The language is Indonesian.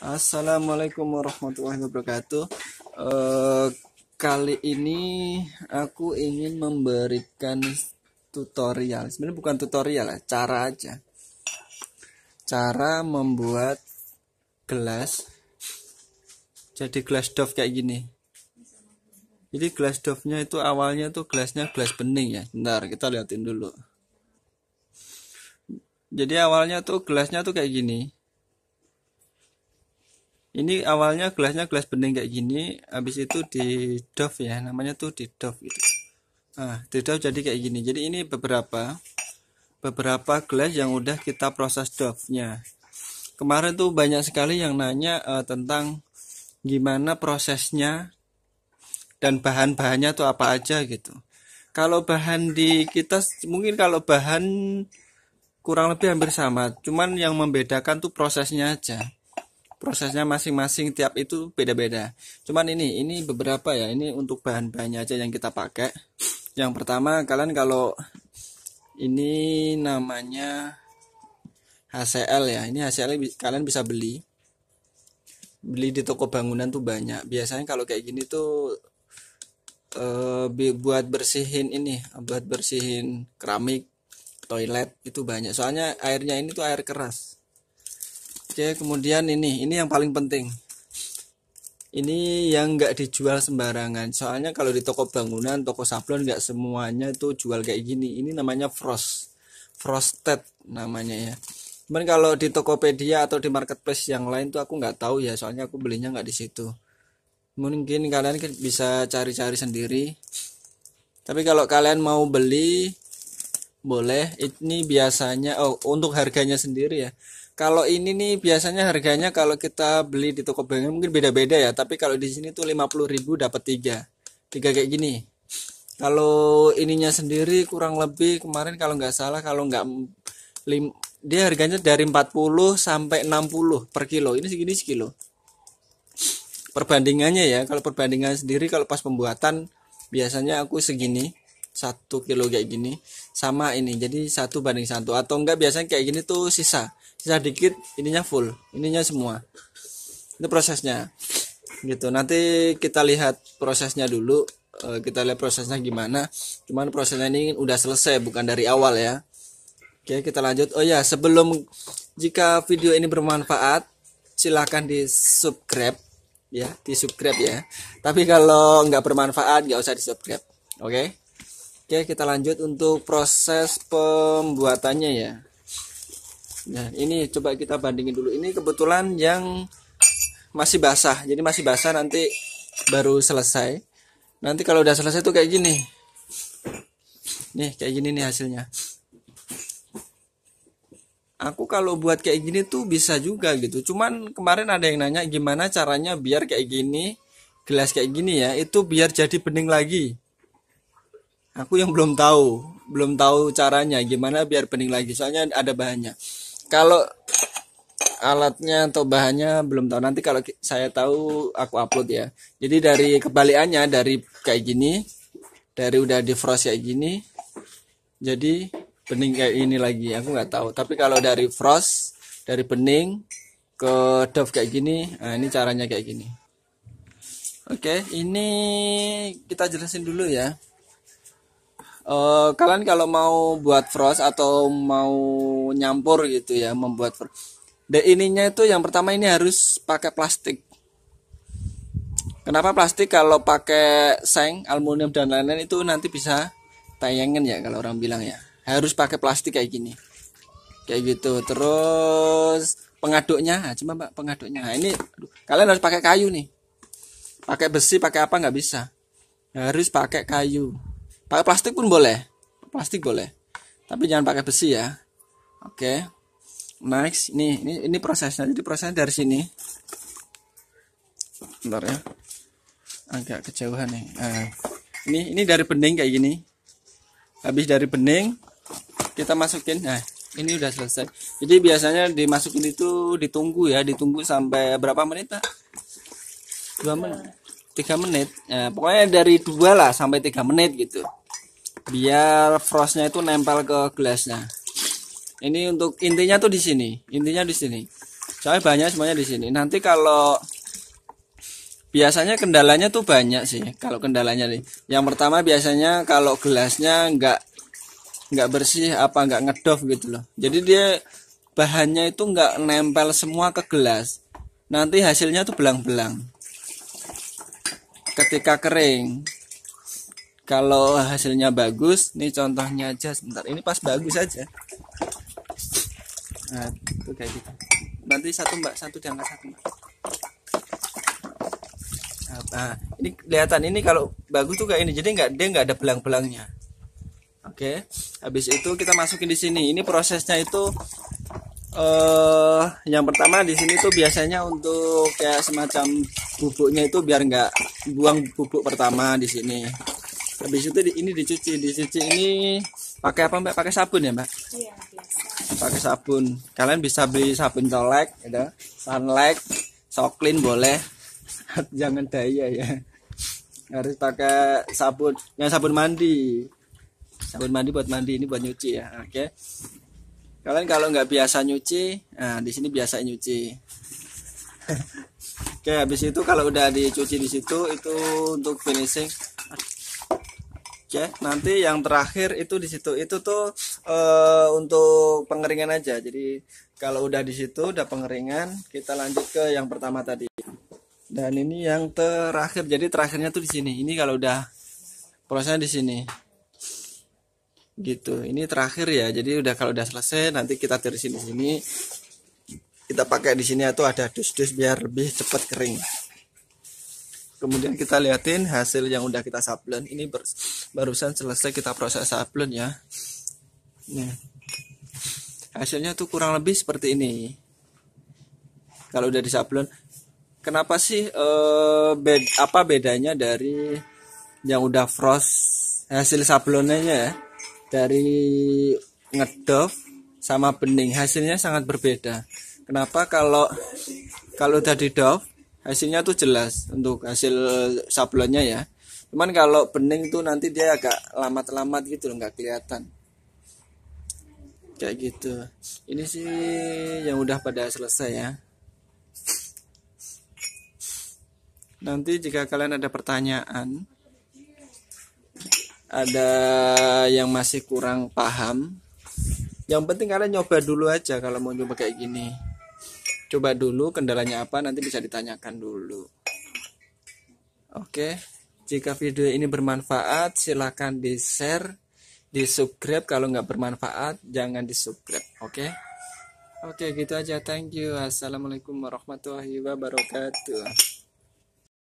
Assalamualaikum warahmatullahi wabarakatuh. Eh, Kali ini aku ingin memberikan tutorial. Sebenarnya bukan tutorial ya, cara aja. Cara membuat gelas. Jadi gelas Dove kayak gini. Jadi gelas Dove-nya itu awalnya tuh gelasnya gelas bening ya. Bentar, kita liatin dulu. Jadi awalnya tuh gelasnya tuh kayak gini. Ini awalnya gelasnya gelas bening kayak gini, habis itu di Dove ya, namanya tuh di Dove gitu. Nah, di Dove jadi kayak gini. Jadi ini beberapa gelas yang udah kita proses Dove-nya. Kemarin tuh banyak sekali yang nanya tentang gimana prosesnya dan bahan-bahannya tuh apa aja gitu. Kalau bahan di kita mungkin kalau bahan kurang lebih hampir sama, cuman yang membedakan tuh prosesnya aja. Prosesnya masing-masing tiap itu beda-beda. Cuman ini beberapa ya, ini untuk bahan-bahannya aja yang kita pakai. Yang pertama, kalian kalau ini namanya HCL ya, ini HCL kalian bisa beli di toko bangunan tuh banyak. Biasanya kalau kayak gini tuh buat bersihin keramik, toilet itu banyak. Soalnya airnya ini tuh air keras. Oke, kemudian ini yang paling penting. Ini yang nggak dijual sembarangan. Soalnya kalau di toko bangunan, toko sablon nggak semuanya itu jual kayak gini. Ini namanya frosted namanya ya. Cuman kalau di Tokopedia atau di marketplace yang lain tuh aku nggak tahu ya. Soalnya aku belinya nggak di situ. Mungkin kalian bisa cari-cari sendiri. Tapi kalau kalian mau beli, boleh. Ini biasanya, untuk harganya sendiri ya. Kalau ini nih biasanya harganya kalau kita beli di toko bangunan mungkin beda-beda ya, tapi kalau di sini tuh 50.000 dapat 3 kayak gini. Kalau ininya sendiri kurang lebih kemarin kalau nggak salah, kalau nggak dia harganya dari 40 sampai 60 per kilo. Ini segini sekilo. Perbandingannya ya, kalau perbandingan sendiri kalau pas pembuatan biasanya aku segini 1 kilo kayak gini sama ini, jadi 1:1 atau enggak biasanya kayak gini tuh sisa dikit, ininya full, ininya semua. Itu prosesnya gitu. Nanti kita lihat prosesnya dulu, kita lihat prosesnya gimana. Cuman prosesnya ini udah selesai, bukan dari awal ya. Oke, kita lanjut. Oh ya, jika video ini bermanfaat silahkan di subscribe ya, tapi kalau nggak bermanfaat nggak usah di subscribe. Oke. Oke, kita lanjut untuk proses pembuatannya ya. Nah, ini coba kita bandingin dulu. Ini kebetulan yang masih basah. Jadi masih basah, nanti baru selesai. Nanti kalau udah selesai tuh kayak gini. Nih, kayak gini nih hasilnya. Aku kalau buat kayak gini tuh bisa juga gitu. Cuman kemarin ada yang nanya gimana caranya biar kayak gini, gelas kayak gini ya, itu biar jadi bening lagi. Aku yang belum tahu caranya gimana biar bening lagi. Soalnya ada bahannya. Kalau alatnya atau bahannya belum tahu, nanti kalau saya tahu aku upload ya. Jadi dari kebalikannya, dari kayak gini, dari udah di frost kayak gini, jadi bening kayak ini lagi, aku nggak tahu. Tapi kalau dari frost, dari bening ke Dove kayak gini, nah ini caranya kayak gini. Oke, ini kita jelasin dulu ya. Kalian kalau mau buat frost atau mau nyampur gitu ya, membuat ininya itu yang pertama ini harus pakai plastik. Kenapa plastik? Kalau pakai seng, aluminium dan lain-lain itu nanti bisa tayangan ya, kalau orang bilang ya. Harus pakai plastik kayak gini. Kayak gitu. Terus pengaduknya, cuma Mbak pengaduknya. Nah, ini kalian harus pakai kayu nih. Pakai besi, pakai apa nggak bisa. Harus pakai kayu. Pakai plastik pun boleh. Plastik boleh. Tapi jangan pakai besi ya. Oke. Next, ini prosesnya. Jadi prosesnya dari sini. Bentar ya. Agak kejauhan nih. Ini dari bening kayak gini. Habis dari bening kita masukin. Nah, ini udah selesai. Jadi biasanya dimasukin itu ditunggu sampai berapa menit? 2 menit. 3 menit. Nah, pokoknya dari 2 lah sampai 3 menit gitu. Biar frostnya itu nempel ke gelasnya. Ini untuk intinya tuh di sini. Soalnya banyak semuanya di sini. Nanti kalau biasanya kendalanya tuh banyak sih. Kalau kendalanya nih, yang pertama biasanya kalau gelasnya nggak bersih apa nggak ngedov gitu loh. Jadi dia bahannya itu nggak nempel semua ke gelas. Nanti hasilnya tuh belang-belang. Ketika kering, kalau hasilnya bagus, nih contohnya aja sebentar. Ini pas bagus aja. Nah, itu kayak gitu. Nanti satu mbak, satu diangkat satu mbak. Nah, ini kelihatan ini kalau bagus tuh kayak ini. Jadi dia nggak ada belang-belangnya. Oke, habis itu kita masukin di sini. Ini prosesnya itu yang pertama di sini tuh biasanya untuk kayak semacam bubuknya itu biar nggak buang bubuk pertama di sini. Habis itu ini dicuci ini pakai apa mbak? Pakai sabun ya mbak? Iya biasa. Pakai sabun. Kalian bisa beli sabun colek, gitu, sunlight, soklin boleh. Jangan daya ya. Harus pakai sabun, yang sabun mandi. Sabun mandi buat mandi, ini buat nyuci ya. Oke. Kalian kalau nggak biasa nyuci, nah di sini biasa nyuci. Oke, habis itu kalau udah dicuci di situ itu untuk finishing. Oke, nanti yang terakhir itu di situ. Itu tuh untuk pengeringan aja. Jadi kalau udah di situ udah pengeringan, kita lanjut ke yang pertama tadi. Dan ini yang terakhir. Jadi terakhirnya tuh di sini. Ini kalau udah prosesnya di sini. Gitu. Ini terakhir ya. Jadi udah kalau udah selesai nanti kita tirisin di sini. Kita pakai di sini atau ada dus-dus biar lebih cepat kering. Kemudian kita liatin hasil yang udah kita sablon. Ini barusan selesai kita proses sablon ya. Nih. Hasilnya tuh kurang lebih seperti ini. Kalau udah disablon. Kenapa sih apa bedanya dari yang udah frost hasil sablonnya ya? Dari ngedov sama bening hasilnya sangat berbeda. Kenapa? Kalau udah di dov hasilnya tuh jelas untuk hasil sablonnya ya. Cuman kalau bening tuh nanti dia agak lamat-lamat gitu loh, nggak kelihatan. Kayak gitu. Ini sih yang udah pada selesai ya. Nanti jika kalian ada pertanyaan, ada yang masih kurang paham, yang penting kalian nyoba dulu aja. Kalau mau nyoba kayak gini, coba dulu kendalanya apa, nanti bisa ditanyakan dulu. Oke, jika video ini bermanfaat silahkan di share, di subscribe. Kalau nggak bermanfaat jangan di subscribe. Oke, gitu aja. Thank you. Assalamualaikum warahmatullahi wabarakatuh.